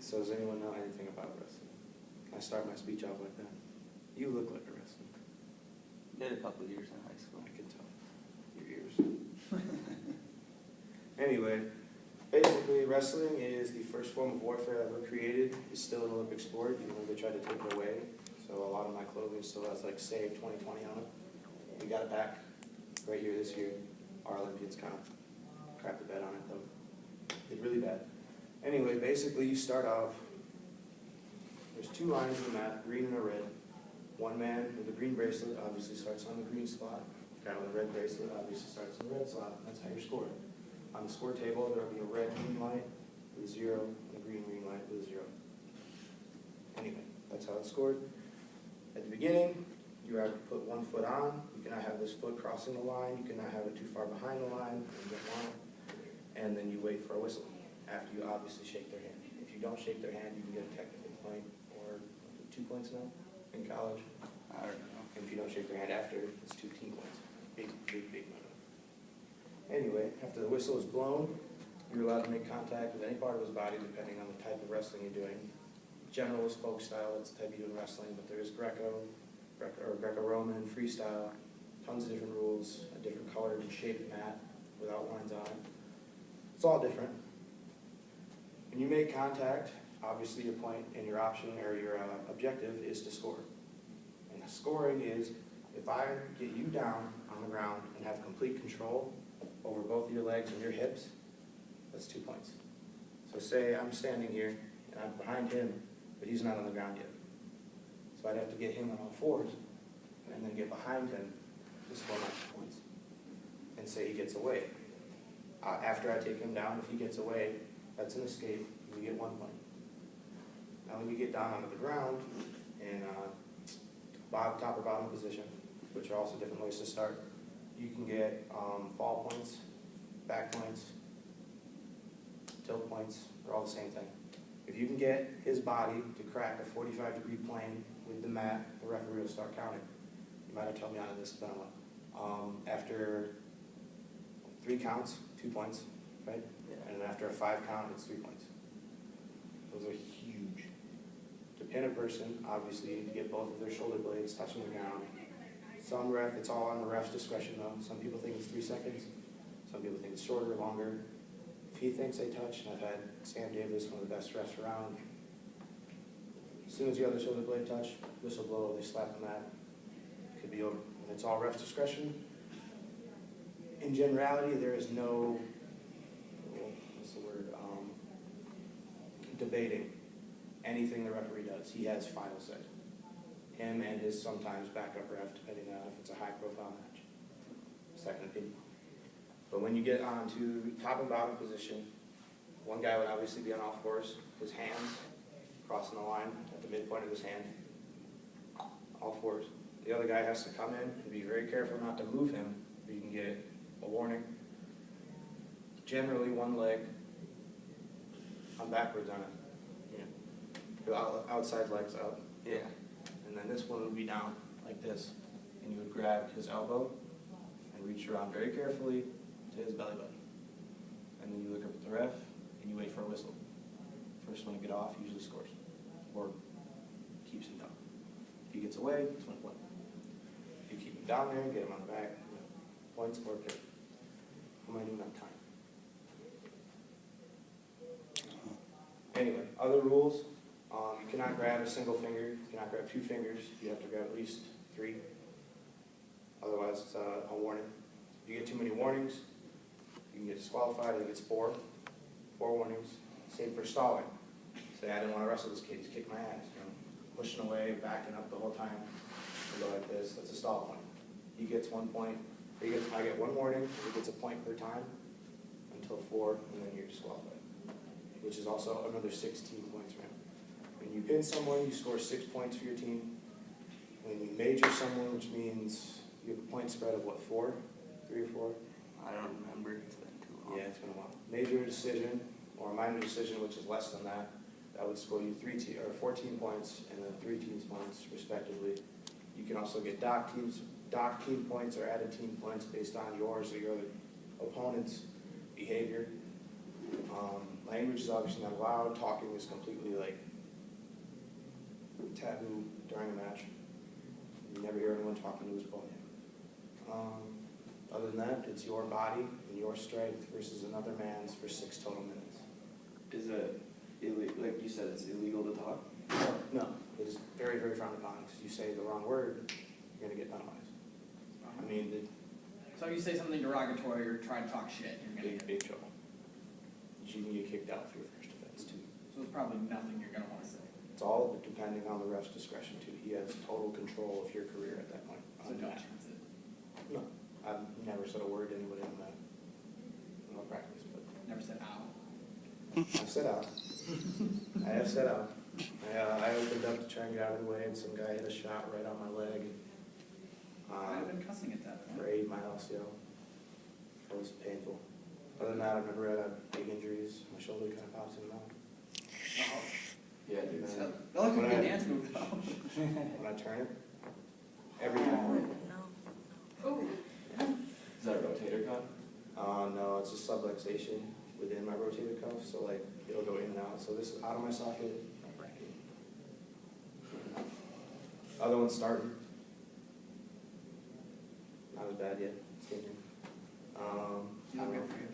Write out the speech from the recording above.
So does anyone know anything about wrestling? Can I start my speech off like that? You look like a wrestler. Did a couple of years in high school. I can tell. Your ears. Anyway, basically wrestling is the first form of warfare ever created. It's still an Olympic sport, even though they tried to take it away. So a lot of my clothing still has like Save 2020 on it. We got it back right here this year. Our Olympians kind of crapped the bed on it though. Did really bad. Anyway, basically you start off, there's two lines in the mat, green and a red. One man with a green bracelet obviously starts on the green slot. Guy with a red bracelet obviously starts on the red slot. That's how you're scored. On the score table, there will be a red green light with a 0 and a green light with a 0. Anyway, that's how it's scored. At the beginning, you have to put one foot on. You cannot have this foot crossing the line. You cannot have it too far behind the line. And then you wait for a whistle after you obviously shake their hand. If you don't shake their hand, you can get a technical point or 2 points now in college. I don't know. And if you don't shake their hand after, it's 2 team points. Big, big, big no-no. Anyway, after the whistle is blown, you're allowed to make contact with any part of his body depending on the type of wrestling you're doing. General is folk style, that's the type you do in wrestling, but there is Greco-Roman, freestyle, tons of different rules, a different colored and shaped mat without lines on it. It's all different. When you make contact, obviously your point and your option or your objective is to score. And the scoring is, if I get you down on the ground and have complete control over both your legs and your hips, that's 2 points. So say I'm standing here and I'm behind him, but he's not on the ground yet. So I'd have to get him on all fours and then get behind him to score my 2 points. And say he gets away. After I take him down, if he gets away, that's an escape, you get 1 point. Now when you get down onto the ground in top or bottom position, which are also different ways to start, you can get fall points, back points, tilt points, they're all the same thing. If you can get his body to crack a 45-degree plane with the mat, the referee will start counting. You might have told me on this, but after 3 counts, 2 points, right? Yeah. And then after a 5 count, it's 3 points. Those are huge. To pin a person, obviously, you need to get both of their shoulder blades touching the ground. Some ref, it's all on the ref's discretion though. Some people think it's 3 seconds. Some people think it's shorter or longer. If he thinks they touch, and I've had Sam Davis, one of the best refs around, as soon as the other shoulder blade touch, whistle blow, they slap the mat, it could be over. And it's all ref's discretion. In generality, there is no, what's the word, debating anything the referee does. He has final say. Him and his sometimes backup ref, depending on if it's a high-profile match. Second opinion. But when you get on to top and bottom position, one guy would obviously be on all fours, his hands crossing the line at the midpoint of his hand, all fours. The other guy has to come in and be very careful not to move him, or you can get a warning. Generally, one leg, I'm backwards on it. Yeah. The outside leg's out. Yeah. And then this one would be down like this. And you would grab his elbow and reach around very carefully to his belly button. And then you look up at the ref and you wait for a whistle. First one to get off usually scores. Or keeps him down. If he gets away, it's 1 point. If you keep him down there, get him on the back, points or pick. How am I doing on time? Anyway, other rules. You cannot grab a single finger. You cannot grab 2 fingers. You have to grab at least 3. Otherwise, it's a warning. If you get too many warnings, you can get disqualified. I think it's 4. 4 warnings. Same for stalling. Say, I didn't want to wrestle this kid. He's kicked my ass. Pushing away, backing up the whole time. You go like this. That's a stall point. He gets 1 point. I get 1 warning. He gets a point per time until 4, and then you're disqualified. Which is also another 16 points, man. When you pin someone, you score 6 points for your team. When you major someone, which means you have a point spread of what, 4? 3 or 4? I don't remember. It's been too long. Yeah, it's been a while. Major decision or minor decision, which is less than that, that would score you 14 points and then 3 teams points, respectively. You can also get dock team points or added team points based on yours or your other opponent's behavior. Language is obviously not allowed, talking is completely like taboo during a match. You never hear anyone talking to his opponent. Other than that, it's your body and your strength versus another man's for 6 total minutes. Is it illegal? Like you said, it's illegal to talk. No, it is very, very frowned upon because you say the wrong word, you're gonna get penalized. I mean, So if you say something derogatory or try to talk shit, you're gonna big, get. big trouble. You can get kicked out for your first offense too. So it's probably nothing you're gonna want to say. It's all depending on the ref's discretion too. He has total control of your career at that point. So don't chance it. No, I've never said a word to anybody on that. No practice, but Never said ow. I've said out. I have said out. I opened up to try and get out of the way, and some guy hit a shot right on my leg. I've been cussing at that For point. 8 miles, It was painful. Other than that, I've never had big injuries. My shoulder kind of pops in and out. Oh, Yeah, dude. And that then looks like a When good I- dance move though. when I turn it, every time. Oh. Is that a rotator cuff? No, it's a subluxation within my rotator cuff, so like it'll go in and out. So this is out of my socket. Back in. Other one's starting. Not as bad yet. It's getting there. Not good for you.